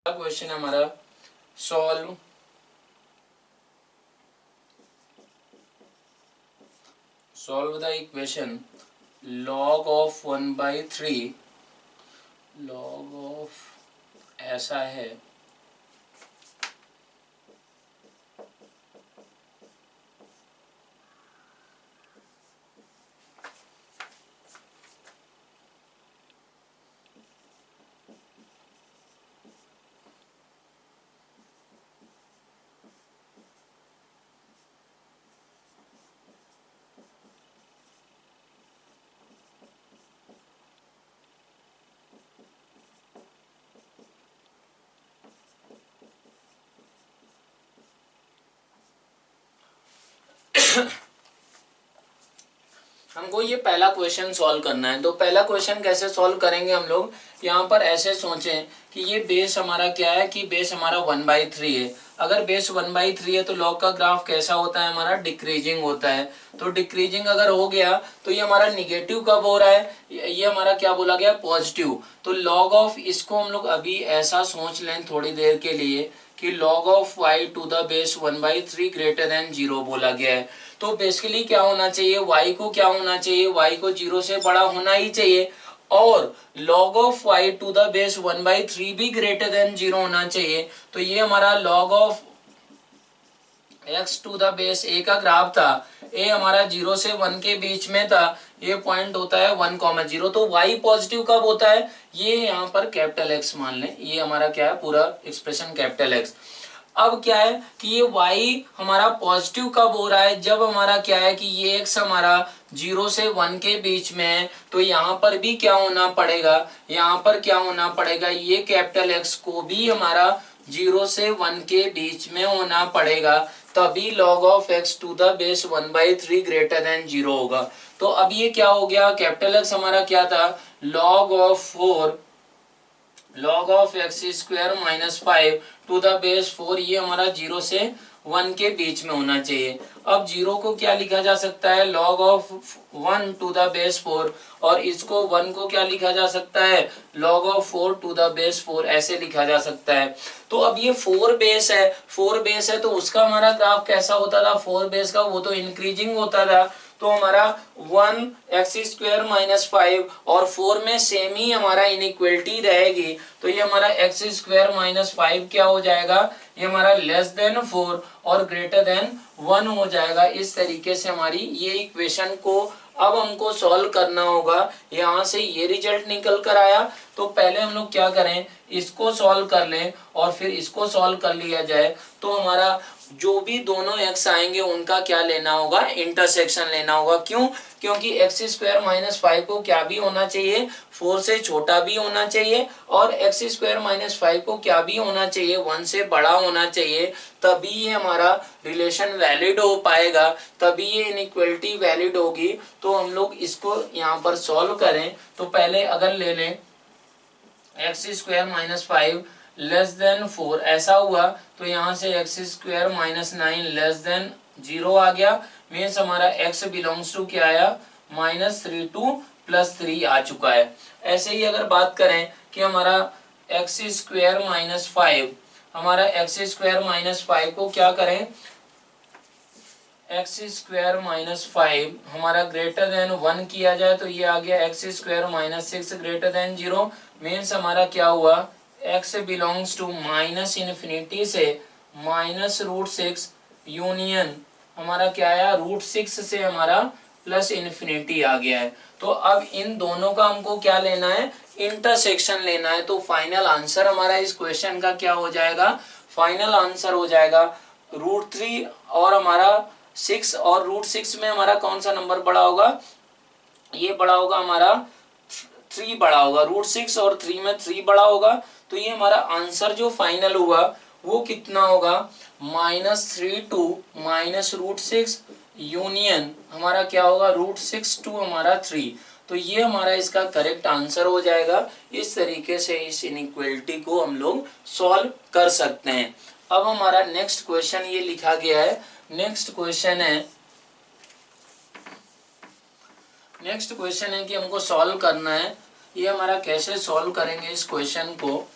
Question है हमारा solve the equation log of 1/3 log of ऐसा है हमको ये पहला क्वेश्चन सॉल्व करना है। तो पहला क्वेश्चन कैसे सॉल्व करेंगे हम लोग, यहाँ पर ऐसे सोचें कि ये बेस हमारा क्या है कि बेस हमारा 1/3 है। अगर बेस 1/3 है तो लॉग का ग्राफ कैसा होता है हमारा, डिक्रीजिंग होता है। तो डिक्रीजिंग अगर हो गया तो ये हमारा निगेटिव कब हो रहा है, ये हमारा क्या बोला गया, पॉजिटिव। तो लॉग ऑफ इसको हम लोग अभी ऐसा सोच लें थोड़ी देर के लिए कि log of y to the base 1/3 greater than 0 बोला गया है। तो बेसिकली क्या होना चाहिए, y को क्या होना चाहिए, y को 0 से बड़ा होना ही चाहिए और log of y to the base 1/3 भी ग्रेटर देन 0 होना चाहिए। तो ये हमारा log of x to the base a का ग्राफ था, a हमारा 0 से 1 के बीच में था, ये पॉइंट होता है 1,0। तो y पॉजिटिव कब होता है, ये यहाँ पर कैपिटल X मान लें, ये हमारा क्या है पूरा एक्सप्रेशन कैपिटल X। अब क्या है कि ये y हमारा पॉजिटिव कब हो रहा है, जब हमारा क्या है कि ये x हमारा 0 से 1 के बीच में है। तो यहाँ पर भी क्या होना पड़ेगा, यहाँ पर क्या होना पड़ेगा, ये कैपिटल X को भी हमारा 0 से 1 के बीच में होना पड़ेगा, तभी log of x to the base 1/3 greater than 0 होगा। तो अब ये क्या हो गया, कैपिटल X हमारा क्या था, log of X square minus 5 to the base 4, ये हमारा 0 से 1 के बीच में होना चाहिए। अब 0 को क्या लिखा जा सकता है, log of 1 to the base 4, और इसको 1 को क्या लिखा जा सकता है, log of 4 to the base 4, ऐसे लिखा जा सकता है। तो अब ये 4 बेस है तो उसका हमारा ग्राफ कैसा होता था, 4 बेस का वो तो इंक्रीजिंग होता था। तो हमारा 1x² माइनस 5 और 4 में सेम ही हमारा इनइक्वलिटी रहेगी। तो ये हमारा x² माइनस 5 क्या हो जाएगा, ये हमारा लेस देन 4 और ग्रेटर देन 1 हो जाएगा। इस तरीके से हमारी ये इक्वेशन को अब हमको सॉल्व करना होगा। यहाँ से ये रिजल्ट निकल कर आया, तो पहले हम लोग क्या करें, इसको सॉल्व कर लें और फिर इसको सॉल्व कर लिया जाए। तो हमारा जो भी दोनों x आएंगे उनका क्या लेना होगा, इंटरसेक्शन लेना होगा। क्यों, क्योंकि x² माइनस 5 को क्या भी होना चाहिए, 4 से छोटा भी होना चाहिए, और x² माइनस 5 को क्या भी होना चाहिए, 1 से बड़ा होना चाहिए। तभी ये हमारा रिलेशन वैलिड हो पाएगा, तभी ये इनइक्वलिटी वैलिड होगी। तो हम लोग इसको यहाँ पर सॉल्व करें। तो पहले अगर ले लें x² माइनस 5 लेस देन 4 ऐसा हुआ, तो यहाँ से x² माइनस 9 लेस देन 0 आ गया। मीन्स हमारा x बिलोंग्स टू क्या आया, -3 टू +3 आ चुका है। ऐसे ही अगर बात करें कि हमारा x² माइनस 5, हमारा x² माइनस 5 को क्या करें, x² माइनस 5 हमारा ग्रेटर देन 1 किया जाए, तो ये आ गया x² minus 6 greater than 0। Means हमारा क्या हुआ, x बिलोंग्स टू -∞ से -√6 यूनियन हमारा क्या आया, √6 से हमारा +∞ आ गया है। तो अब इन दोनों का हमको क्या लेना है, इंटरसेक्शन लेना है। तो फाइनल आंसर हमारा इस क्वेश्चन का क्या हो जाएगा, फाइनल आंसर हो जाएगा √3 और हमारा 6, और √6 में हमारा कौन सा नंबर बड़ा होगा, ये बड़ा होगा हमारा 3 बड़ा होगा, √6 और 3 में 3 बड़ा होगा। तो ये हमारा आंसर जो फाइनल हुआ वो कितना होगा, -3 टू -√6 यूनियन हमारा क्या होगा, √6 टू हमारा 3। तो ये हमारा इसका करेक्ट आंसर हो जाएगा। इस तरीके से इस इनइक्वलिटी को हम लोग सॉल्व कर सकते हैं। अब हमारा नेक्स्ट क्वेश्चन ये लिखा गया है, नेक्स्ट क्वेश्चन है कि हमको सॉल्व करना है। ये हमारा कैसे सॉल्व करेंगे इस क्वेश्चन को,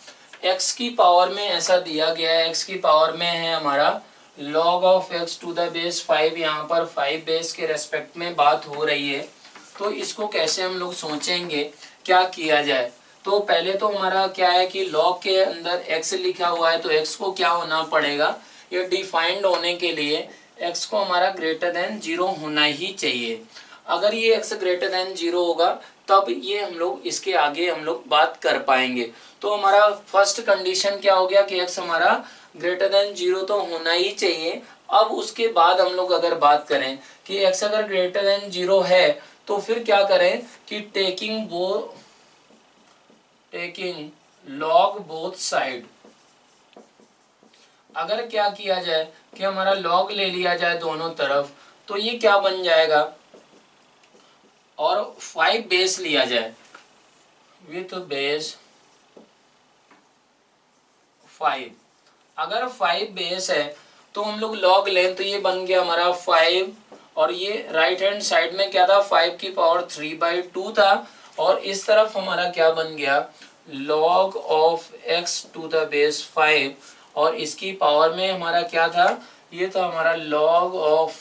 x की पावर में ऐसा दिया गया है, x की पावर में है हमारा log of x to the base 5, यहाँ पर 5 बेस के रेस्पेक्ट में बात हो रही है। तो इसको कैसे हम लोग सोचेंगे, क्या किया जाए। तो पहले तो हमारा क्या है कि log के अंदर x लिखा हुआ है, तो x को क्या होना पड़ेगा, ये डिफाइंड होने के लिए x को हमारा ग्रेटर देन 0 होना ही चाहिए। अगर ये x ग्रेटर देन 0 होगा तब ये हम लोग इसके आगे हम लोग बात कर पाएंगे। तो हमारा फर्स्ट कंडीशन क्या हो गया कि x हमारा ग्रेटर देन 0 तो होना ही चाहिए। अब उसके बाद हम लोग अगर बात करें कि x अगर ग्रेटर देन 0 है तो फिर क्या करें कि टेकिंग log बोथ साइड, अगर क्या किया जाए कि हमारा log ले लिया जाए दोनों तरफ, तो ये क्या बन जाएगा, और 5 बेस लिया जाए विथ बेस 5। अगर 5 बेस है तो हम लोग log लें तो ये बन गया हमारा 5, और ये राइट हैंड साइड में क्या था 5 की पावर 3/2 था, और इस तरफ हमारा क्या बन गया log of x to the base 5, और इसकी पावर में हमारा क्या था, ये था हमारा log of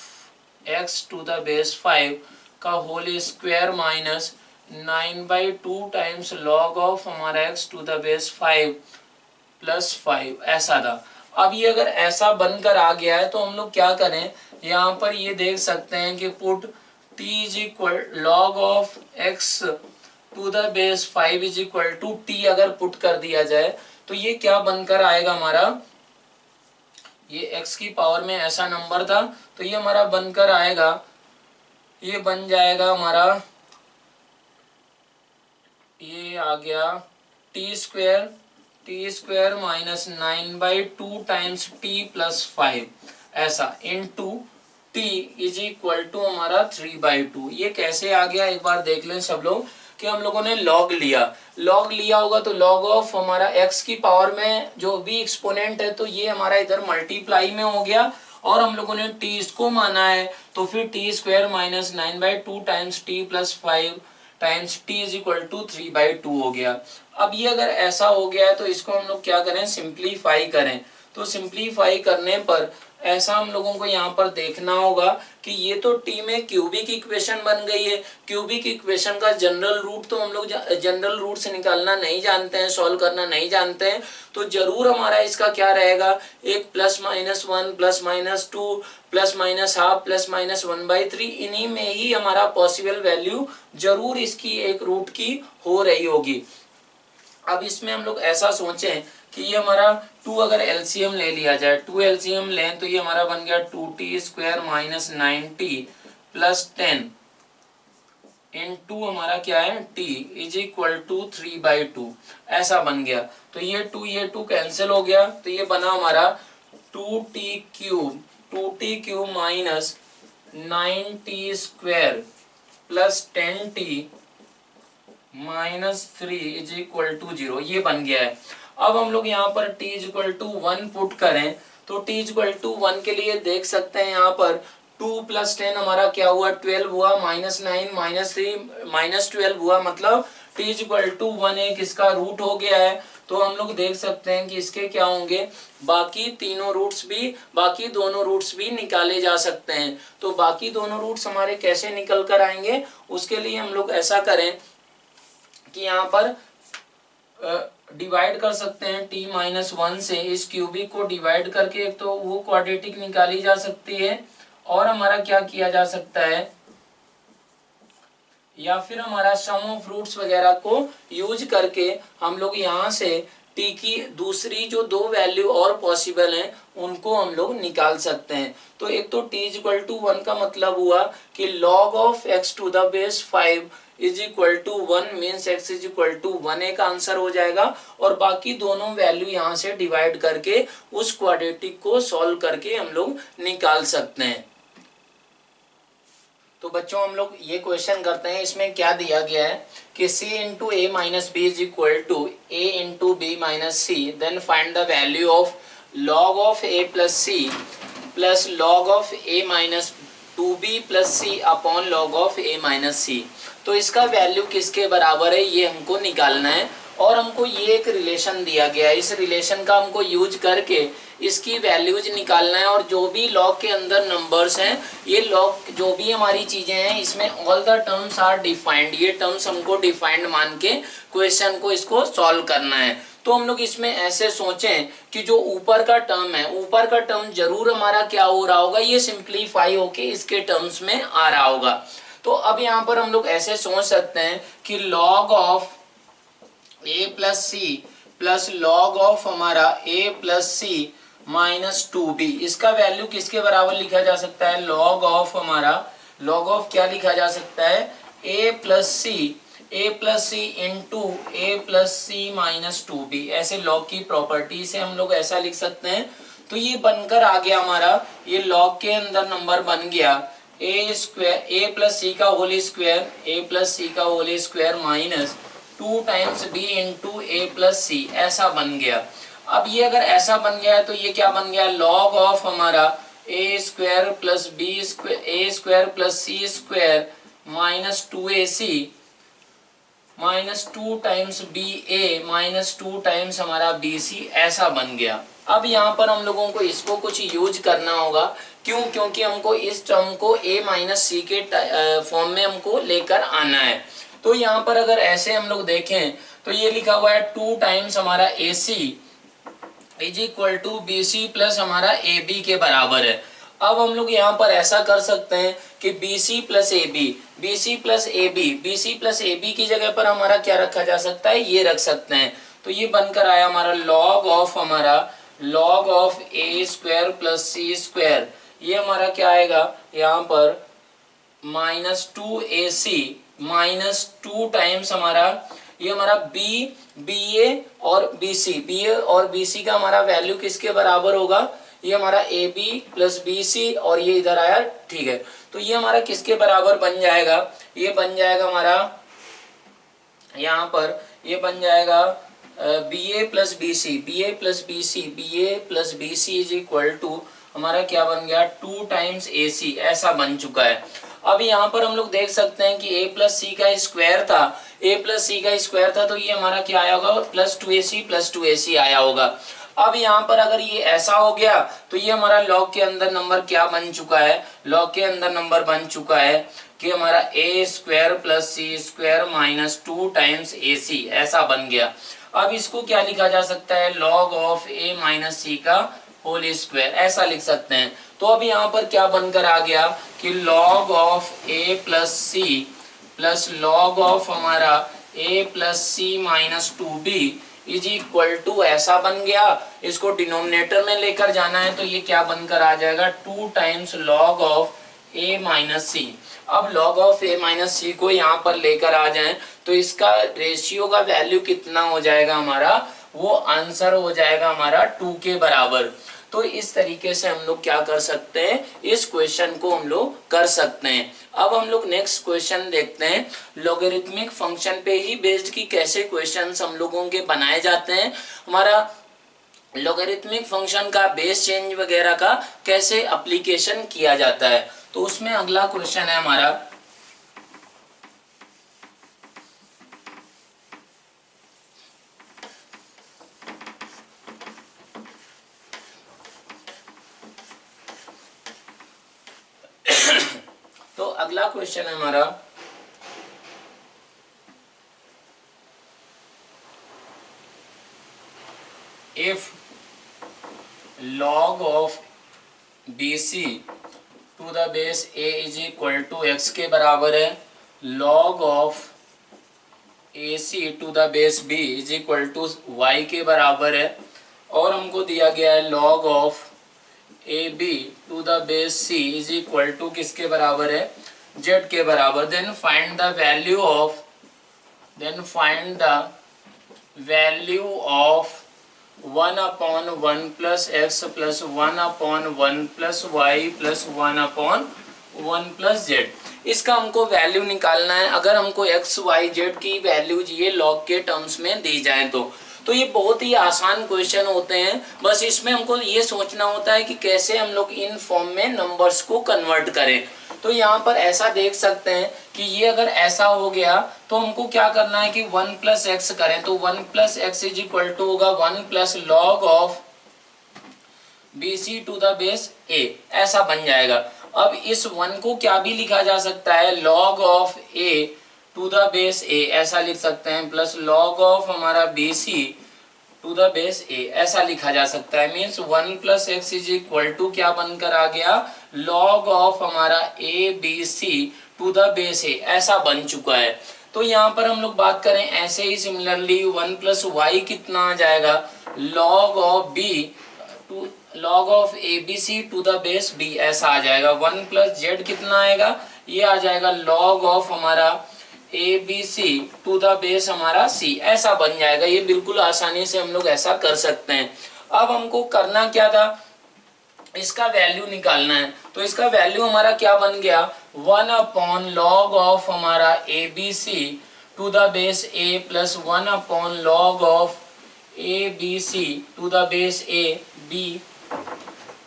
x to the base 5 का whole square minus 9/2 times log of हमारा x to the base 5 plus 5, ऐसा था। अब ये अगर ऐसा बनकर आ गया है तो हम लोग क्या करें, यहाँ पर ये देख सकते हैं कि put t is equal log of x to the base 5 is equal to t अगर पुट कर दिया जाए तो ये क्या बनकर आएगा हमारा, ये x की पावर में ऐसा नंबर था तो ये हमारा बनकर आएगा, ये बन जाएगा हमारा, ये आ गया T square minus 9/2 times T plus 5, ऐसा into T is equal to हमारा 3/2। ये कैसे आ गया एक बार देख लें सब लोग कि हम लोगों ने log लिया होगा तो log ऑफ हमारा x की पावर में जो भी एक्सपोनेंट है तो ये हमारा इधर मल्टीप्लाई में हो गया, और हम लोगों ने t इसको माना है तो फिर T square minus 9/2 times T plus 5 times T is equal to 3/2 हो गया। अब ये अगर ऐसा हो गया है तो इसको हम लोग क्या करें, सिंप्लीफाई करें। तो सिंप्लीफाई करने पर ऐसा हम लोगों को यहाँ पर देखना होगा कि ये तो टी में क्यूबिक इक्वेशन बन गई है। क्यूबिक इक्वेशन का जनरल रूट तो हम लोग जनरल रूट से निकालना नहीं जानते हैं, सॉल्व करना नहीं जानते हैं, तो जरूर हमारा इसका क्या रहेगा, एक +-1 +-2 +-1/2 +-1/3, इन्हीं में ही हमारा पॉसिबल वैल्यू जरूर इसकी एक रूट की हो रही होगी। अब इसमें हम लोग ऐसा सोचें कि ये हमारा 2 अगर एलसीएम ले लिया जाए, 2 एलसीएम लें तो ये हमारा बन गया 2t² minus 9t plus 10 into हमारा क्या है t इज इक्वल टू 3/2, ऐसा बन गया। तो ये 2 कैंसिल हो गया तो ये बना हमारा 2t³ minus 9t² plus 10t minus 3 is equal to 0, ये बन गया है। अब हम लोग यहाँ पर t is equal to 1 put करें तो t इज इक्वल टू 1 के लिए देख सकते हैं यहाँ पर 2 + 10 हमारा क्या हुआ 12 हुआ, -9 -3 -12 हुआ, मतलब t इज इक्वल टू 1 एक इसका रूट हो गया है। तो हम लोग देख सकते हैं कि इसके क्या होंगे, बाकी दोनों रूट्स भी निकाले जा सकते हैं। तो बाकी दोनों रूट्स हमारे कैसे निकल कर आएंगे, उसके लिए हम लोग ऐसा करें कि यहाँ पर डिवाइड कर सकते हैं t-1 से, इस क्यूबिक को डिवाइड करके एक तो वो क्वाड्रेटिक निकाली जा सकती है, और हमारा क्या किया जा सकता है, या फिर हमारा सम ऑफ रूट्स वगैरह को यूज करके हम लोग यहाँ से t की दूसरी जो 2 वैल्यू और पॉसिबल हैं उनको हम लोग निकाल सकते हैं। तो एक तो t इज इक्वल टू 1 का मतलब हुआ कि log of x to the base 5 is equal to 1 means x is equal to 1 एक आंसर हो जाएगा, और बाकी दोनों वैल्यू यहाँ से डिवाइड करके उस क्वाड्रेटिक को सॉल्व करके हम लोग निकाल सकते हैं। तो बच्चों हम लोग ये क्वेश्चन करते हैं, इसमें क्या दिया गया है कि c into a minus b is equal to a into b minus c, then find the value of log of a plus C plus log of a minus 2b plus c upon log of a minus c. तो इसका value किसके बराबर है ये हमको निकालना है, और हमको ये एक रिलेशन दिया गया है, इस रिलेशन का हमको यूज करके इसकी वैल्यूज निकालना है। और जो भी लॉग के अंदर नंबर्स हैं, ये लॉग जो भी हमारी चीजें हैं, इसमें all the terms are defined, ये टर्म्स हमको डिफाइंड मान के क्वेश्चन को इसको सॉल्व करना है। तो हम लोग इसमें ऐसे सोचें कि जो ऊपर का टर्म है, ऊपर का टर्म जरूर हमारा क्या हो रहा होगा, ये सिंप्लीफाई होके इसके टर्म्स में आ रहा होगा। तो अब यहाँ पर हम लोग ऐसे सोच सकते हैं कि log of a plus C plus log of हमारा a plus C minus 2b, इसका वैल्यू किसके बराबर लिखा जा सकता है, log ऑफ हमारा, log ऑफ क्या लिखा जा सकता है, a plus C into A plus C minus 2b। ऐसे लॉग की प्रॉपर्टी से हम लोग ऐसा लिख सकते हैं। तो ये बनकर आ गया हमारा, ये लॉग के अंदर नंबर बन गया ए स्क्वायर, ए प्लस सी का whole square, a plus c का whole square minus 2 times b into ए प्लस सी, ऐसा बन गया। अब ये अगर ऐसा बन गया है तो ये क्या बन गया, लॉग ऑफ हमारा a square plus b square, a square plus c square minus 2ac minus 2 times b a minus 2 times हमारा बी सी, ऐसा बन गया। अब यहाँ पर हम लोगों को इसको कुछ यूज करना होगा, क्यों, क्योंकि हमको इस टर्म को a माइनस सी के फॉर्म में हमको लेकर आना है। तो यहाँ पर अगर ऐसे हम लोग देखें तो ये लिखा हुआ है 2 टाइम्स हमारा a c is equal to b C plus हमारा ए बी के बराबर है। अब हम लोग यहाँ पर ऐसा कर सकते हैं कि B C plus A B, B C plus A B, B C plus A B की जगह पर हमारा क्या रखा जा सकता है, ये रख सकते हैं। तो ये बनकर आया हमारा लॉग ऑफ हमारा, log of a square plus c square, ये हमारा क्या आएगा यहाँ पर माइनस 2ac माइनस 2 टाइम्स हमारा, ये हमारा बी ए और बी सी, बी ए और बी सी का हमारा वैल्यू किसके बराबर होगा, ये हमारा a b plus b c, और ये इधर आया, ठीक है। तो ये हमारा किसके बराबर बन जाएगा, ये बन जाएगा हमारा यहाँ पर, ये बन जाएगा b a plus b c, b a plus b c, b a plus b c is equal to हमारा क्या बन गया 2 टाइम्स ए सी, ऐसा बन चुका है। अब यहाँ पर हम लोग देख सकते हैं कि a प्लस सी का स्क्वायर था, a प्लस सी का स्क्वायर था, तो ये हमारा क्या आया होगा, प्लस 2ac आया होगा। अब यहाँ पर अगर ये ऐसा हो गया तो ये हमारा लॉग के अंदर नंबर क्या बन चुका है, लॉग के अंदर नंबर बन चुका है कि हमारा a square plus c square minus 2 times ac, ऐसा बन गया। अब इसको क्या लिखा जा सकता है, लॉग ऑफ a माइनस सी का होल स्क्वायर, ऐसा लिख सकते हैं। तो अब यहाँ पर क्या बनकर आ गया कि log of a plus C plus log of हमारा a plus C minus 2b is equal to, ऐसा बन गया। इसको डिनोमिनेटर में लेकर जाना है तो ये क्या बनकर आ जाएगा 2 times log of a minus c. अब log of a minus c को यहाँ पर लेकर आ जाएं तो इसका रेशियो का वैल्यू कितना हो जाएगा हमारा, वो आंसर हो जाएगा हमारा 2 के बराबर। तो इस तरीके से हम लोग क्या कर सकते हैं, इस क्वेश्चन को हम लोग कर सकते हैं। अब हम लोग नेक्स्ट क्वेश्चन देखते हैं, लॉगरिथमिक फंक्शन पे ही बेस्ड की कैसे क्वेश्चंस हम लोगों के बनाए जाते हैं, हमारा लॉगरिथमिक फंक्शन का बेस चेंज वगैरह का कैसे एप्लीकेशन किया जाता है। तो उसमें अगला क्वेश्चन है हमारा, तो अगला क्वेश्चन है हमारा, if log of BC to the base a is equal to x के बराबर है, log of AC to the base B is equal to y के बराबर है, और हमको दिया गया है log of AB to the base C is equal to किसके बराबर है, z के बराबर। Then find the value of 1/1 plus x plus 1/1 plus y plus 1/1 plus z। इसका हमको वैल्यू निकालना है। अगर हमको x y z की वैल्यूज ये लॉग के टर्म्स में दी जाए तो ये बहुत ही आसान क्वेश्चन होते हैं। बस इसमें हमको ये सोचना होता है कि कैसे हम लोग इन फॉर्म में नंबर्स को कन्वर्ट करें। तो यहाँ पर ऐसा देख सकते हैं कि ये अगर ऐसा हो गया तो हमको क्या करना है कि 1 प्लस एक्स करें, तो 1 plus x is equal to होगा 1 plus log of b c to the base a, ऐसा बन जाएगा। अब इस 1 को क्या भी लिखा जा सकता है, log of a to the base a, ऐसा लिख सकते हैं, प्लस लॉग ऑफ हमारा b c to the base a, ऐसा लिखा जा सकता है। Means 1 plus x is equal to क्या बनकर आ गया, लॉग ऑफ हमारा a b c to the base a, ऐसा बन चुका है। तो यहाँ पर हम लोग बात करें ऐसे ही सिमिलरली 1 प्लस वाई कितना आ जाएगा, log of b to log of a b c to the base b, ऐसा आ जाएगा। 1 प्लस जेड कितना आएगा, ये आ जाएगा लॉग ऑफ हमारा a b c to the base हमारा सी, ऐसा बन जाएगा। ये बिल्कुल आसानी से हम लोग ऐसा कर सकते हैं। अब हमको करना क्या था, इसका वैल्यू निकालना है। तो इसका वैल्यू हमारा क्या बन गया, 1 अपॉन लॉग ऑफ हमारा a b c to the base a plus 1 upon log of a b c to the base a b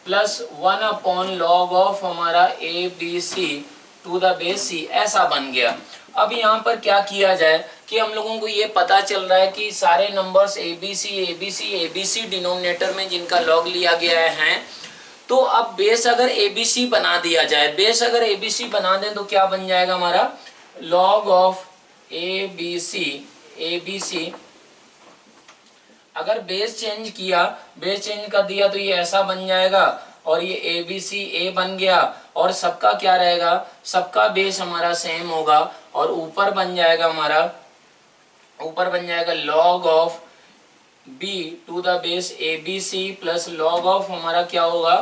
plus 1 upon log of हमारा a b c to the base c, ऐसा बन गया। अब यहाँ पर क्या किया जाए कि हम लोगों को ये पता चल रहा है कि सारे numbers a b c denominator में जिनका लॉग लिया गया है, तो अब बेस अगर ए बी सी बना दिया जाए, बेस अगर ए बी सी बना दें तो क्या बन जाएगा हमारा, log of a b c, अगर बेस चेंज किया, बेस चेंज कर दिया तो ये ऐसा बन जाएगा और ये ए बी सी ए बन गया, और सबका क्या रहेगा, सबका बेस हमारा सेम होगा, और ऊपर बन जाएगा हमारा, ऊपर बन जाएगा log of b to the base a b C plus log of हमारा क्या होगा,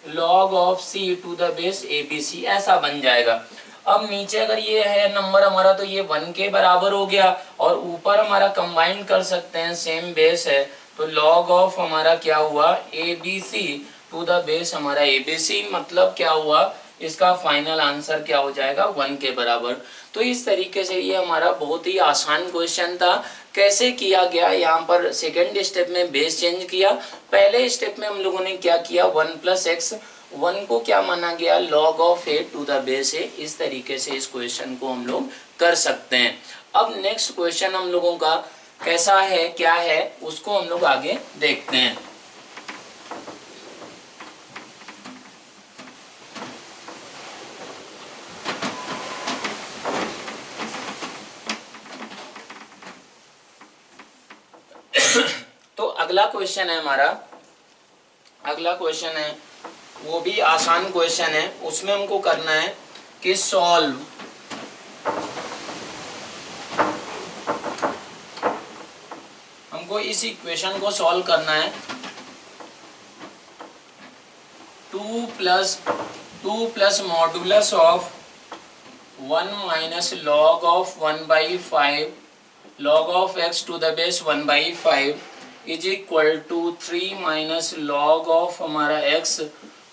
log of c to the base a b c, ऐसा बन जाएगा। अब नीचे अगर ये है नंबर हमारा तो ये 1 के बराबर हो गया, और ऊपर हमारा कंबाइन कर सकते हैं, सेम बेस है, तो लॉग ऑफ हमारा क्या हुआ, a b c to the base हमारा ए बी सी, मतलब क्या हुआ, इसका फाइनल आंसर क्या हो जाएगा, 1 के बराबर। तो इस तरीके से ये हमारा बहुत ही आसान क्वेश्चन था। कैसे किया गया, यहाँ पर सेकेंड स्टेप में बेस चेंज किया, पहले स्टेप में हम लोगों ने क्या किया, 1 प्लस एक्स, 1 को क्या माना गया, log of a to the base a. इस तरीके से इस क्वेश्चन को हम लोग कर सकते हैं। अब नेक्स्ट क्वेश्चन हम लोगों का कैसा है, क्या है, उसको हम लोग आगे देखते हैं। तो अगला क्वेश्चन है हमारा, अगला क्वेश्चन है वो भी आसान क्वेश्चन है, उसमें हमको करना है कि सॉल्व हमको इस इक्वेशन को सॉल्व करना है। 2 plus modulus of 1 minus log of 1/5 log of x to the base 1/5 is equal to 3 minus log of हमारा x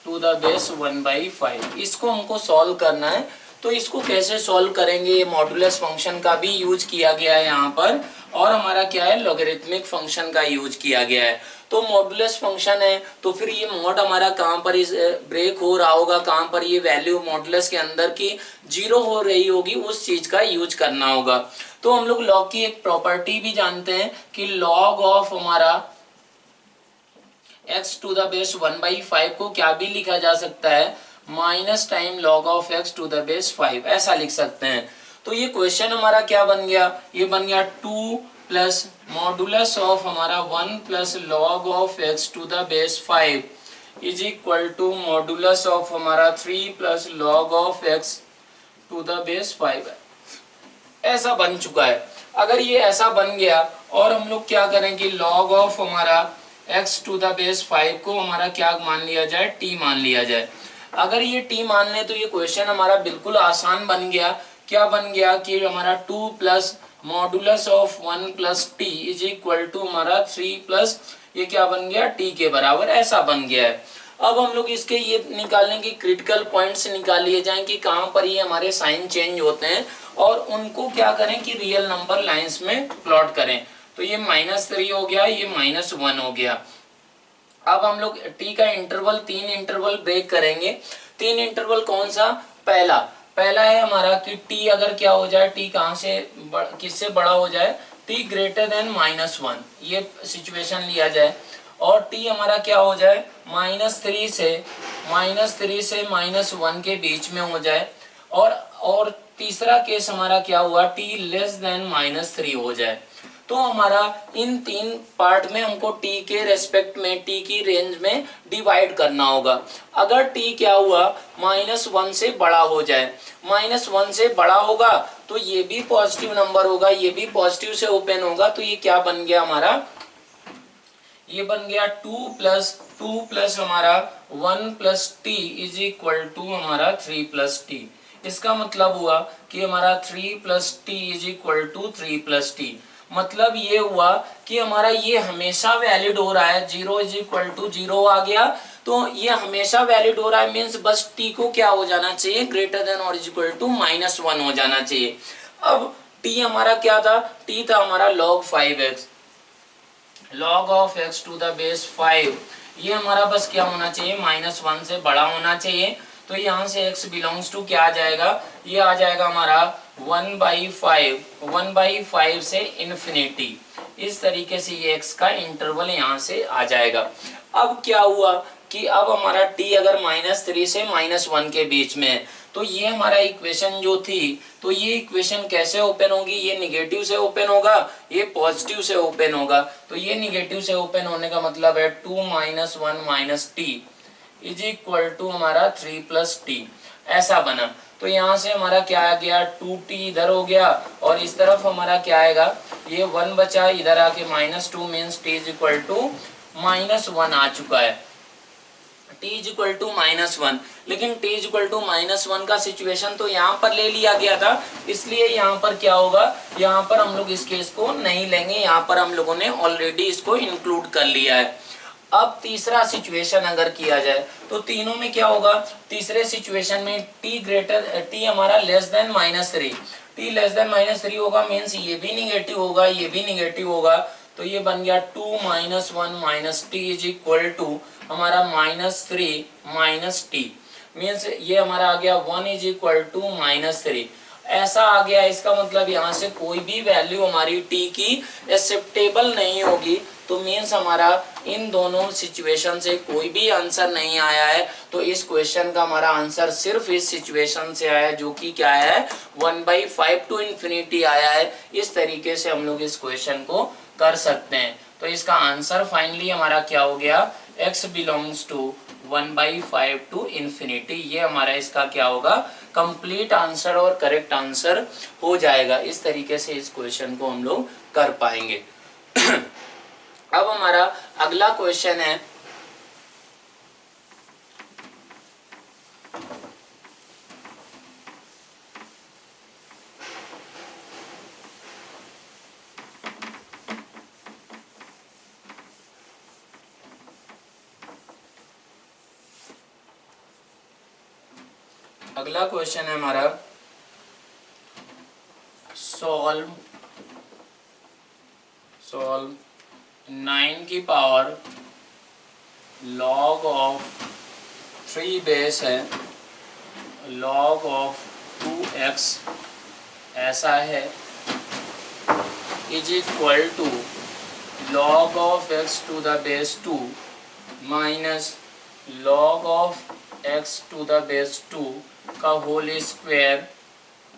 टू द बेस 1/5। इसको हमको सॉल्व करना है। तो इसको कैसे सॉल्व करेंगे, ये मॉडुलस फंक्शन का भी यूज किया गया है यहाँ पर, और हमारा क्या है, लॉगरिथमिक फंक्शन का यूज किया गया है। तो मॉडुलस फंक्शन है तो फिर ये मॉड हमारा कहाँ पर इस ब्रेक हो रहा होगा, कहाँ पर ये वैल्यू मॉडुलस के अंदर की 0 हो रही होगी, उस चीज का यूज करना होगा। तो हम लोग लॉग की एक प्रॉपर्टी भी जानते हैं कि लॉग ऑफ हमारा x टू द बेस 1/5 को क्या भी लिखा जा सकता है, minus time log of x to the base 5, ऐसा लिख सकते हैं। तो ये क्वेश्चन हमारा क्या बन गया, ये बन गया 2 प्लस मॉडुलस ऑफ हमारा 1 plus log of x to the base 5 is equal to modulus of हमारा 3 plus log of x to the base 5, ऐसा बन चुका है। अगर ये ऐसा बन गया और हम लोग क्या करें कि log ऑफ हमारा x टू द बेस 5 को हमारा क्या मान लिया जाए, t मान लिया जाए। अगर ये t मान ले तो ये क्वेश्चन हमारा बिल्कुल आसान बन गया। क्या बन गया कि हमारा 2 plus modulus of 1 plus t is equal to हमारा 3 प्लस ये क्या बन गया, t के बराबर, ऐसा बन गया है। अब हम लोग इसके ये निकालने की क्रिटिकल पॉइंट्स निकाल लिए जाएं कि कहाँ पर ये हमारे साइन चेंज होते हैं, और उनको क्या करें कि रियल नंबर लाइंस में प्लॉट करें। तो ये -3 हो गया, ये -1 हो गया। अब हम लोग t का इंटरवल 3 इंटरवल ब्रेक करेंगे। 3 इंटरवल कौन सा, पहला पहला है हमारा कि t अगर क्या हो जाए, t कहां से किससे बड़ा हो जाए, t ग्रेटर देन -1, ये सिचुएशन लिया जाए, और t हमारा क्या हो जाए -3 से -1 के बीच में हो जाए, और तीसरा केस हमारा क्या हुआ, t लेस देन -3 हो जाए। तो हमारा इन तीन पार्ट में हमको t के रेस्पेक्ट में, t की रेंज में डिवाइड करना होगा। अगर t क्या हुआ -1 से बड़ा हो जाए, -1 से बड़ा होगा तो ये भी पॉजिटिव नंबर होगा, ये भी पॉजिटिव से ओपन होगा, तो ये क्या बन गया हमारा, ये बन गया 2 प्लस हमारा 1 plus t is equal to हमारा 3 प्लस टी। इसका मतलब हुआ कि हमारा 3 plus t is equal to 3 plus t. मतलब ये हुआ कि हमारा ये हमेशा वैलिड हो रहा है, 0 इज इक्वल टू 0 आ गया, तो ये हमेशा वैलिड हो रहा है, मीन्स बस t को क्या हो जाना चाहिए, ग्रेटर देन और इज इक्वल टू -1 हो जाना चाहिए। अब t हमारा क्या था, t था हमारा log 5x, log of x to the base 5, ये हमारा बस क्या होना चाहिए, -1 से बड़ा होना चाहिए। तो यहाँ से x बिलोंग्स टू क्या आ जाएगा, ये आ जाएगा हमारा 1/5 से इन्फिनिटी। इस तरीके से ये x का इंटरवल यहाँ से आ जाएगा। अब क्या हुआ कि अब हमारा t अगर -3 से -1 के बीच में है, तो ये हमारा इक्वेशन जो थी, तो ये इक्वेशन कैसे ओपन होगी, ये निगेटिव से ओपन होगा, ये पॉजिटिव से ओपन होगा। तो ये निगेटिव से ओपन होने का मतलब है 2 - 1 - t इज इक्वल टू हमारा 3 प्लस टी, ऐसा बना। तो यहाँ से हमारा क्या आ गया, 2t इधर हो गया, और इस तरफ हमारा क्या आएगा, ये 1 बचा, इधर आके -2 means t is equal to -1 आ चुका है, t इज इक्वल टू -1। लेकिन t इज इक्वल टू -1 का सिचुएशन तो यहाँ पर ले लिया गया था, इसलिए यहाँ पर क्या होगा, यहाँ पर हम लोग इस केस को नहीं लेंगे, यहाँ पर हम लोगों ने ऑलरेडी इसको इंक्लूड कर लिया है। अब तीसरा सिचुएशन अगर किया जाए तो तीनों में क्या होगा, तीसरे सिचुएशन में t हमारा less than -3, t less than -3 होगा, मीन्स ये भी निगेटिव होगा, ये भी निगेटिव होगा, तो ये बन गया 2 - 1 - t इज इक्वल टू हमारा -3 - t, मीन्स ये हमारा आ गया 1 इज इक्वल टू -3, ऐसा आ गया। इसका मतलब यहाँ से कोई भी वैल्यू हमारी t की एक्सेप्टेबल नहीं होगी, तो मीन्स हमारा इन दोनों सिचुएशन से कोई भी आंसर नहीं आया है। तो इस क्वेश्चन का हमारा आंसर सिर्फ इस सिचुएशन से आया है, जो कि क्या है 1/5 टू इन्फिनिटी आया है। इस तरीके से हम लोग इस क्वेश्चन को कर सकते हैं। तो इसका आंसर फाइनली हमारा क्या हो गया, x belongs to 1/5 to infinity. ये हमारा इसका क्या होगा, कंप्लीट आंसर और करेक्ट आंसर हो जाएगा। इस तरीके से इस क्वेश्चन को हम लोग कर पाएंगे। अब हमारा अगला क्वेश्चन है, अगला क्वेश्चन है हमारा सॉल्व 9 की पावर log ऑफ 3 बेस है, log ऑफ 2x ऐसा है, is equal to log of x to the base 2 minus log of x to the base 2 का होल स्क्वायर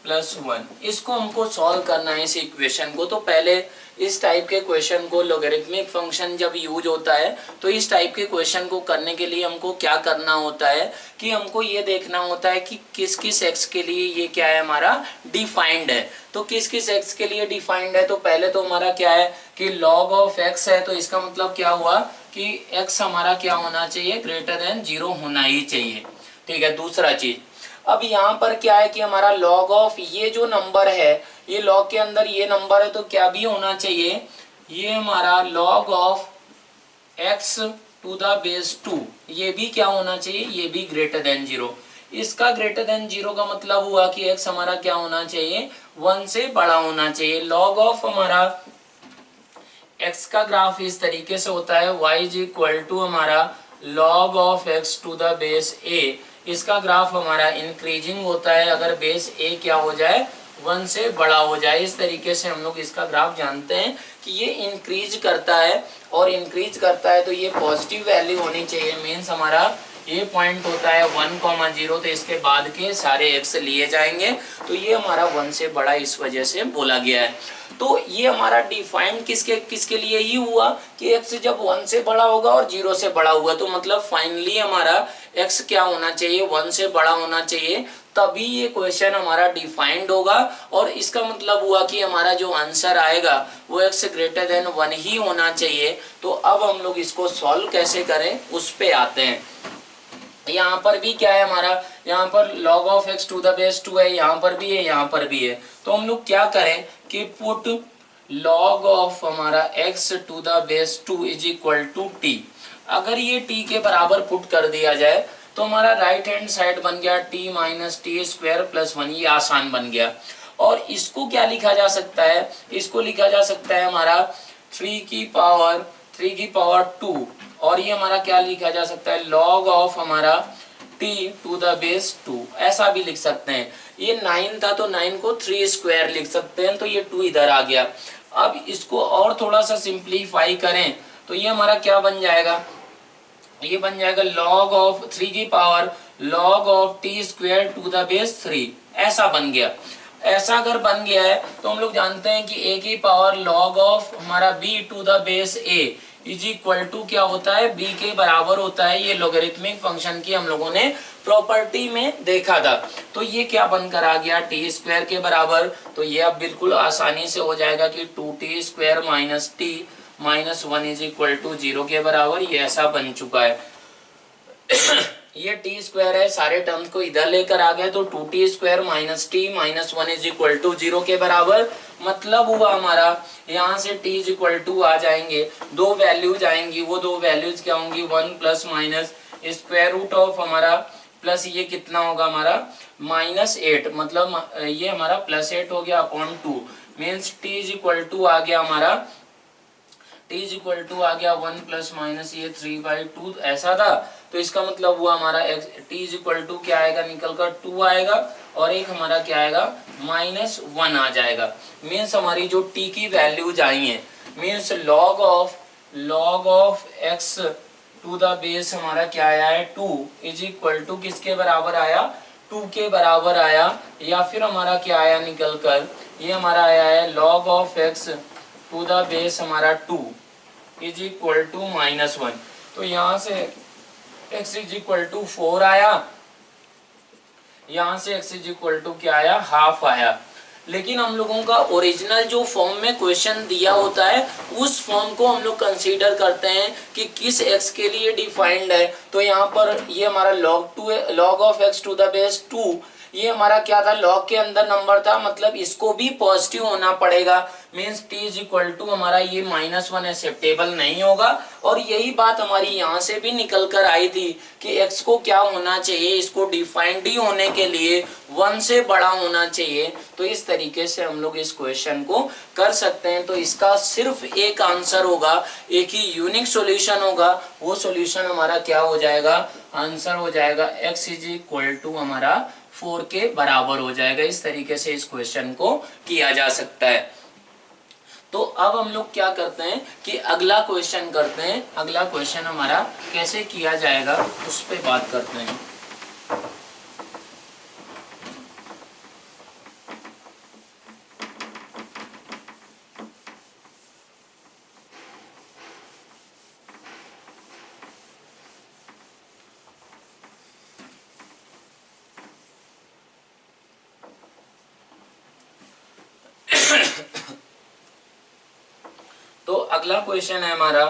प्लस 1। इसको हमको सॉल्व करना है इस इक्वेशन को। तो पहले इस टाइप के क्वेश्चन को, लॉगरिथमिक फंक्शन जब यूज होता है तो इस टाइप के क्वेश्चन को करने के लिए हमको क्या करना होता है कि हमको ये देखना होता है कि किस किस एक्स के लिए ये क्या है हमारा डिफाइंड है। तो किस किस एक्स के लिए डिफाइंड है, तो पहले तो हमारा क्या है कि log ऑफ x है, तो इसका मतलब क्या हुआ कि x हमारा क्या होना चाहिए, ग्रेटर देन 0 होना ही चाहिए। ठीक है, दूसरा चीज, अब यहाँ पर क्या है कि हमारा log ऑफ ये जो नंबर है, ये log के अंदर ये नंबर है, तो क्या भी होना चाहिए, ये हमारा log of x to the base 2, ये भी क्या होना चाहिए, ये भी ग्रेटर देन 0। इसका ग्रेटर देन 0 का मतलब हुआ कि x हमारा क्या होना चाहिए, 1 से बड़ा होना चाहिए। log ऑफ हमारा x का ग्राफ इस तरीके से होता है, y इज इक्वल टू हमारा log of x to the base a इसका ग्राफ हमारा इंक्रीजिंग होता है अगर बेस ए क्या हो जाए, 1 से बड़ा हो जाए। इस तरीके से हम लोग इसका ग्राफ जानते हैं कि ये इंक्रीज करता है, और इंक्रीज करता है तो ये पॉजिटिव वैल्यू होनी चाहिए। मीन्स हमारा ये पॉइंट होता है 1,0, तो इसके बाद के सारे एक्स लिए जाएंगे, तो ये हमारा 1 से बड़ा इस वजह से बोला गया है। तो ये हमारा डिफाइंड किसके लिए ही हुआ कि x जब 1 से बड़ा होगा और 0 से बड़ा होगा, तो मतलब फाइनली हमारा x क्या होना चाहिए, 1 से बड़ा होना चाहिए, तभी ये क्वेश्चन हमारा डिफाइंड होगा। और इसका मतलब हुआ कि हमारा जो आंसर आएगा वो x ग्रेटर देन 1 ही होना चाहिए। तो अब हम लोग इसको सॉल्व कैसे करें उस पे आते हैं। यहाँ पर भी क्या है हमारा, यहाँ पर log of x to the base 2 है, यहाँ पर भी है, यहाँ पर भी है। तो हम लोग क्या करें कि पुट log ऑफ हमारा x to the base 2 is equal to t। अगर ये t के बराबर पुट कर दिया जाए तो हमारा राइट हैंड साइड बन गया t minus T square plus 1, ये आसान बन गया। और इसको क्या लिखा जा सकता है, इसको लिखा जा सकता है हमारा 3 की पावर 2, और ये हमारा क्या लिखा जा सकता है, log ऑफ हमारा t टू द बेस 2, ऐसा भी लिख सकते हैं। ये 9 था तो 9 को 3 स्क्वायर लिख सकते हैं, तो ये 2 इधर आ गया। अब इसको और थोड़ा सा सिंप्लीफाई करें तो ये हमारा क्या बन जाएगा, ये बन जाएगा log ऑफ 3 की power log of t square to the base 3, ऐसा बन गया। ऐसा अगर बन गया है तो हम लोग जानते हैं कि a की पावर log ऑफ हमारा b to the base a is equal to क्या होता है, b के बराबर होता है। ये लोगरिथमिक फंक्शन की हम लोगों ने प्रॉपर्टी में देखा था। तो ये क्या बनकर आ गया, टी स्क्वायर के बराबर। तो ये अब बिल्कुल आसानी से हो जाएगा कि 2t square minus t minus 1 is equal to 0 के बराबर, ये ऐसा बन चुका है। ये टी स्क्वायर है, सारे टर्म्स को इधर लेकर आ गए, तो 2t square minus t minus 1 is equal to 0 के बराबर। मतलब हुआ हमारा यहाँ से t इज इक्वल टू आ जाएंगे, दो वैल्यूज आएंगी, वो दो वैल्यूज क्या होंगी, 1 plus minus square root of हमारा प्लस ये कितना होगा हमारा -8, मतलब ये हमारा +8 हो गया upon 2। Means t is equal to आ गया हमारा, t इज इक्वल टू आ गया 1 प्लस माइनस ये 3/2 ऐसा था। तो इसका मतलब हुआ हमारा t इज इक्वल टू क्या आएगा, निकल कर 2 आएगा, और एक हमारा क्या आएगा -1 आ जाएगा। मीन्स हमारी जो t की वैल्यूज आई हैं, means log of x to the base हमारा क्या आया है 2 इज इक्वल टू किसके बराबर आया, 2 के बराबर आया। या फिर हमारा क्या आया निकल कर, ये हमारा आया है log of x to the base हमारा 2 इज इक्वल टू -1। तो यहाँ से x इज इक्वल टू 4 आया, यहाँ से x इज इक्वल टू क्या आया, हाफ आया। लेकिन हम लोगों का ओरिजिनल जो फॉर्म में क्वेश्चन दिया होता है उस फॉर्म को हम लोग कंसीडर करते हैं कि किस x के लिए डिफाइंड है। तो यहाँ पर ये हमारा log of x to the base 2, ये हमारा क्या था, log के अंदर नंबर था, मतलब इसको भी पॉजिटिव होना पड़ेगा। Means t is equal to हमारा ये -1 एक्सेप्टेबल नहीं होगा। और यही बात हमारी यहाँ से भी निकल कर आई थी कि x को क्या होना चाहिए, इसको डिफाइंड ही होने के लिए 1 से बड़ा होना चाहिए। तो इस तरीके से हम लोग इस क्वेश्चन को कर सकते हैं। तो इसका सिर्फ एक आंसर होगा, एक ही यूनिक सॉल्यूशन होगा, वो सॉल्यूशन हमारा क्या हो जाएगा, आंसर हो जाएगा x इज इक्वल टू हमारा 4 के बराबर हो जाएगा। इस तरीके से इस क्वेश्चन को किया जा सकता है। तो अब हम लोग क्या करते हैं कि अगला क्वेश्चन करते हैं। अगला क्वेश्चन हमारा कैसे किया जाएगा उस पे बात करते हैं। तो अगला क्वेश्चन है हमारा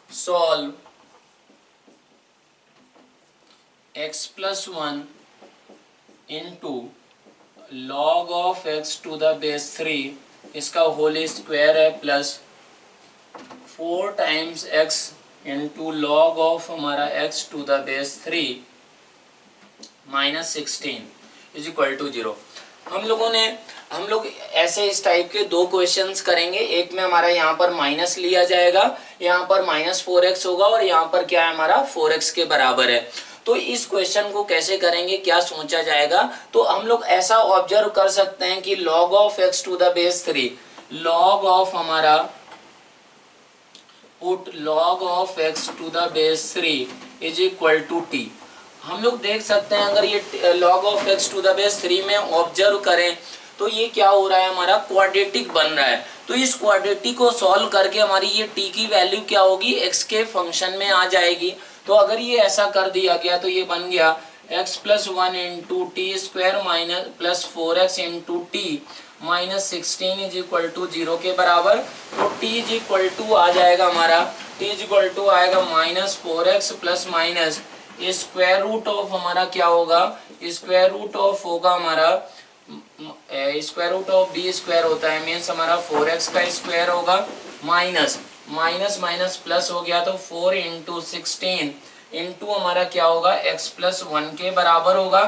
solve x plus 1 into log of x to the base 3, इसका होल स्क्वायर है, plus 4 times x into log of हमारा x to the base 3 -16 is equal to 0। हम लोगों ने हम लोग ऐसे इस टाइप के दो क्वेश्चंस करेंगे। एक में हमारा यहाँ पर माइनस लिया जाएगा, यहाँ पर -4x होगा और यहाँ पर क्या है हमारा 4x के बराबर है। तो इस क्वेश्चन को कैसे करेंगे, क्या सोचा जाएगा, तो हम लोग ऐसा ऑब्जर्व कर सकते हैं कि log of x to the base 3, log of हमारा put log of x to the base 3 is equal to t। हम लोग देख सकते हैं अगर ये log of x to the base 3 में ऑब्जर्व करें तो ये क्या हो रहा है, हमारा क्वाड्रेटिक बन रहा है। तो इस क्वाड्रेटिक को सॉल्व करके हमारी ये t की वैल्यू क्या होगी, x के फंक्शन में आ जाएगी। तो अगर ये ऐसा कर दिया गया तो ये बन गया x plus 1 into t square minus plus 4x into t minus 16 is equal to 0 के बराबर। तो t इज इक्वल टू आ जाएगा हमारा, t इज इक्वल टू आएगा -4x plus minus square root of हमारा क्या होगा, स्क्वायर रूट ऑफ होगा हमारा square root of b square होता है, मीन्स हमारा 4x का स्क्वायर होगा माइनस माइनस माइनस प्लस हो गया तो 4 इंटू 16 इंटू हमारा क्या होगा x प्लस 1 के बराबर होगा।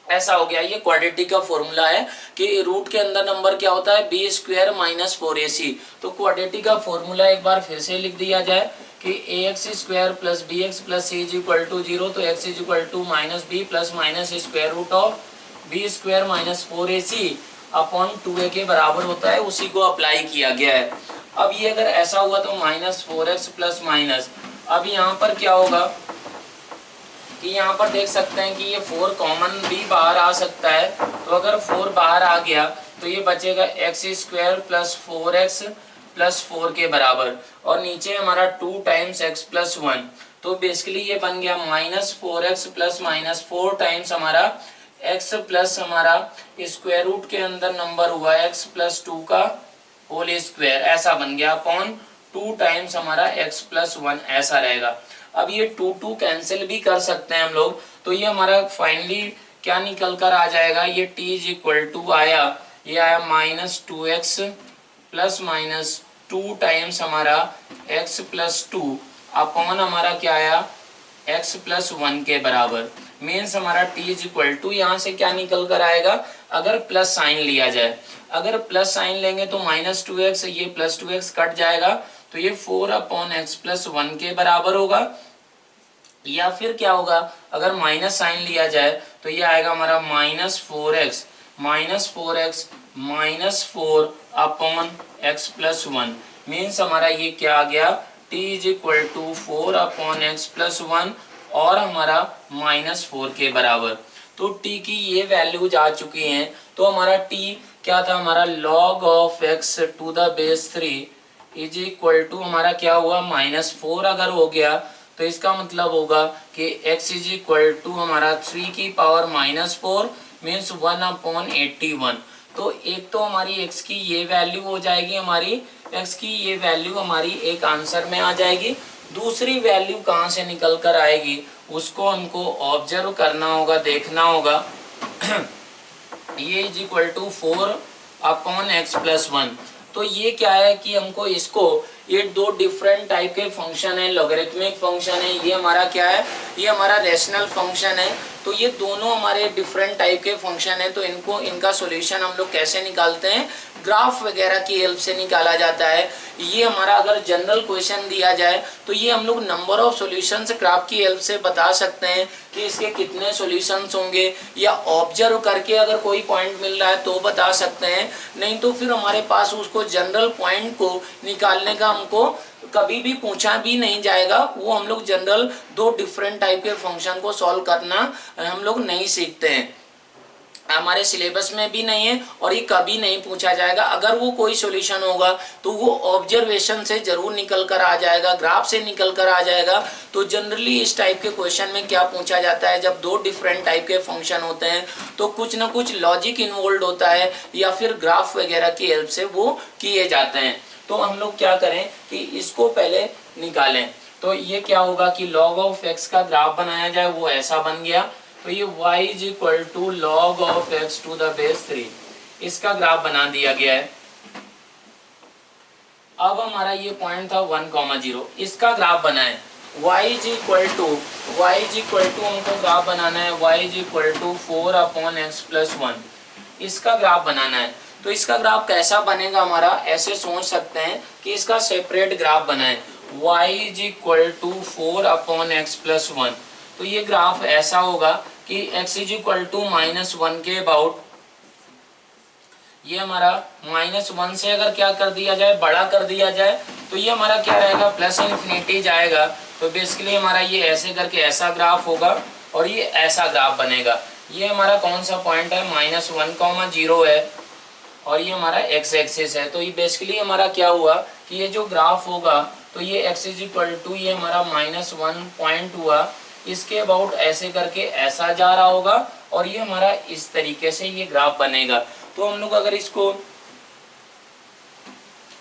ऐसा हो गया। ये क्वाड्रेटिक का फॉर्मूला है कि रूट के अंदर नंबर क्या होता है, बी स्क्वायर माइनस 4ac। तो क्वाड्रेटिक का फॉर्मूला एक बार फिर से लिख दिया जाए कि ax square plus b x plus c is equal to 0। तो x is equal to minus b plus minus square root of b square minus 4ac upon 2a के बराबर होता है, उसी को अप्लाई किया गया है। अब ये अगर ऐसा हुआ तो -4x प्लस माइनस, अब यहाँ पर क्या होगा कि यहाँ पर देख सकते हैं कि ये 4 कॉमन भी बाहर आ सकता है। तो अगर 4 बाहर आ गया तो ये बचेगा x square plus 4x plus 4 के बराबर और नीचे हमारा 2 टाइम्स x प्लस 1। तो बेसिकली ये बन गया -4x प्लस -4 टाइम्स हमारा x प्लस हमारा स्क्वायर रूट के अंदर नंबर हुआ x प्लस 2 का होल स्क्वायर, ऐसा बन गया अपॉन 2 टाइम्स हमारा x प्लस 1 ऐसा रहेगा। अब ये 2 कैंसिल भी कर सकते हैं हम लोग। तो ये हमारा फाइनली क्या निकल कर आ जाएगा, ये t इज इक्वल टू आया, ये आया -2x प्लस माइनस 2 टाइम्स हमारा x प्लस 2 अपॉन हमारा क्या आया x प्लस 1 के बराबर। मीन्स हमारा t इज इक्वल टू यहाँ से क्या निकल कर आएगा, अगर प्लस साइन लिया जाए, अगर प्लस साइन लेंगे तो -2x ये प्लस 2x कट जाएगा तो ये 4 अपॉन x प्लस 1 के बराबर होगा। या फिर क्या होगा, अगर माइनस साइन लिया जाए तो ये आएगा हमारा -4x minus 4 upon x plus 1। Means हमारा ये क्या आ गया, t is equal to 4 upon x plus 1 और हमारा -4 के बराबर। तो t की ये वैल्यूज आ चुकी हैं। तो हमारा t क्या था, हमारा log of x to the base 3 is equal to हमारा क्या हुआ -4 अगर हो गया तो इसका मतलब होगा कि x इज इक्वल टू हमारा 3 की पावर -4 मीन्स 1 अपॉन 81। तो एक तो हमारी x की ये वैल्यू हो जाएगी, हमारी x की ये वैल्यू हमारी एक आंसर में आ जाएगी। दूसरी वैल्यू कहाँ से निकल कर आएगी उसको हमको ऑब्जर्व करना होगा, देखना होगा। ये is equal to 4 upon x plus 1। तो ये क्या है कि हमको इसको, ये दो डिफरेंट टाइप के फंक्शन है, लॉगरिथमिक फंक्शन है, ये हमारा क्या है, ये हमारा रैशनल फंक्शन है। तो ये दोनों हमारे डिफरेंट टाइप के फंक्शन है। तो इनको, इनका सॉल्यूशन हम लोग कैसे निकालते हैं, ग्राफ वगैरह की हेल्प से निकाला जाता है। ये हमारा अगर जनरल क्वेश्चन दिया जाए तो ये हम लोग नंबर ऑफ सॉल्यूशंस ग्राफ की हेल्प से बता सकते हैं कि इसके कितने सॉल्यूशंस होंगे, या ऑब्जर्व करके अगर कोई पॉइंट मिल रहा है तो बता सकते हैं। नहीं तो फिर हमारे पास उसको जनरल पॉइंट को निकालने का हमको कभी भी पूछा भी नहीं जाएगा। वो हम लोग जनरल दो डिफरेंट टाइप के फंक्शन को सॉल्व करना हम लोग नहीं सीखते हैं, हमारे सिलेबस में भी नहीं है और ये कभी नहीं पूछा जाएगा। अगर वो कोई सॉल्यूशन होगा तो वो ऑब्जर्वेशन से जरूर निकल कर आ जाएगा, ग्राफ से निकल कर आ जाएगा। तो जनरली इस टाइप के क्वेश्चन में क्या पूछा जाता है, जब दो डिफरेंट टाइप के फंक्शन होते हैं तो कुछ ना कुछ लॉजिक इन्वॉल्व होता है या फिर ग्राफ वगैरह की हेल्प से वो किए जाते हैं। तो हम लोग क्या करें कि इसको पहले निकालें। तो ये क्या होगा कि log ऑफ x का ग्राफ बनाया जाए, वो ऐसा बन गया। तो ये y is equal to log of x to the base 3, इसका ग्राफ बना दिया गया है। अब हमारा ये पॉइंट था 1,0, इसका ग्राफ बनाए। y इज इक्वल टू हमको ग्राफ बनाना है y is equal to 4 upon x plus 1। इसका ग्राफ बनाना है। तो इसका ग्राफ कैसा बनेगा हमारा, ऐसे सोच सकते हैं कि इसका सेपरेट ग्राफ बनाए, y is equal to 4/x+1। तो ये ग्राफ ऐसा होगा कि x इज इक्वल टू -1 के अबाउट, ये हमारा -1 से अगर क्या कर दिया जाए, बड़ा कर दिया जाए, तो ये हमारा क्या रहेगा, प्लस इन्फिनिटी जाएगा। तो बेसिकली हमारा ये ऐसे करके ऐसा ग्राफ होगा और ये ऐसा ग्राफ बनेगा। ये हमारा कौन सा पॉइंट है, -1,0 है और ये हमारा x एक्सिस है। तो ये बेसिकली हमारा क्या हुआ कि ये जो ग्राफ होगा, तो ये x इज इक्वल टू, ये हमारा -1 पॉइंट हुआ, इसके अबाउट ऐसे करके ऐसा जा रहा होगा और ये हमारा इस तरीके से ये ग्राफ बनेगा। तो हम लोग अगर इसको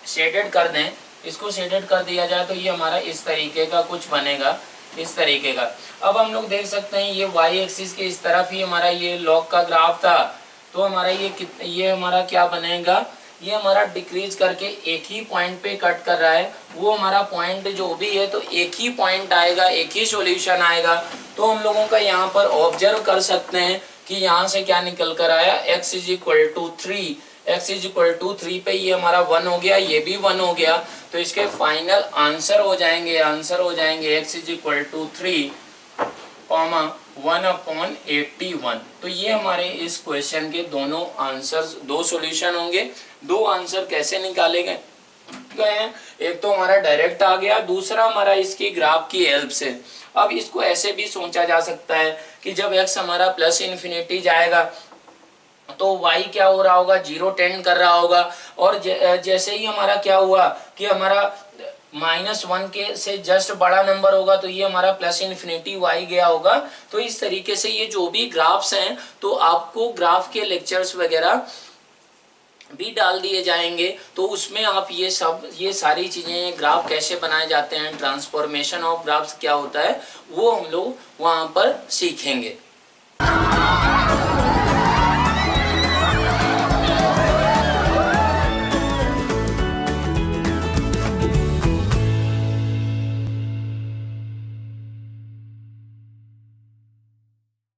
शेडेड कर दें, इसको शेडेड कर दिया जाए, तो ये हमारा इस तरीके का कुछ बनेगा, इस तरीके का। अब हम लोग देख सकते हैं ये y एक्सिस के इस तरफ ही हमारा ये लॉग का ग्राफ था। तो हमारा ये हमारा क्या बनेगा, ये हमारा डिक्रीज करके एक ही पॉइंट पे कट कर रहा है। वो हमारा पॉइंट जो भी है, तो एक ही पॉइंट आएगा, एक ही सॉल्यूशन आएगा। तो हम लोगों का यहाँ पर ऑब्जर्व कर सकते हैं कि यहाँ से क्या निकल कर आया, x is equal to 3, x is equal to 3 पे ये हमारा 1 हो गया, ये भी 1 हो गया। तो इसके फाइनल आंसर हो जाएंगे x इज इक्वल टू 3, 1/81। तो ये हमारे इस क्वेश्चन के दोनों आंसर्स, दो सॉल्यूशन होंगे। दो आंसर कैसे निकाले गए हैं, एक तो हमारा डायरेक्ट आ गया, दूसरा हमारा इसकी ग्राफ की हेल्प से। अब इसको ऐसे भी सोचा जा सकता है कि जब x हमारा प्लस इन्फिनिटी जाएगा तो y क्या हो रहा होगा, 0 टेंड कर रहा होगा। और जैसे ही हमारा क्या हुआ कि हमारा -1 के से जस्ट बड़ा नंबर होगा, तो ये हमारा प्लस इन्फिनिटी y गया होगा। तो इस तरीके से ये जो भी ग्राफ्स हैं, तो आपको ग्राफ के लेक्चर्स वगैरह भी डाल दिए जाएंगे। तो उसमें आप ये सारी चीजें, ग्राफ कैसे बनाए जाते हैं, ट्रांसफॉर्मेशन ऑफ ग्राफ्स क्या होता है, वो हम लोग वहां पर सीखेंगे।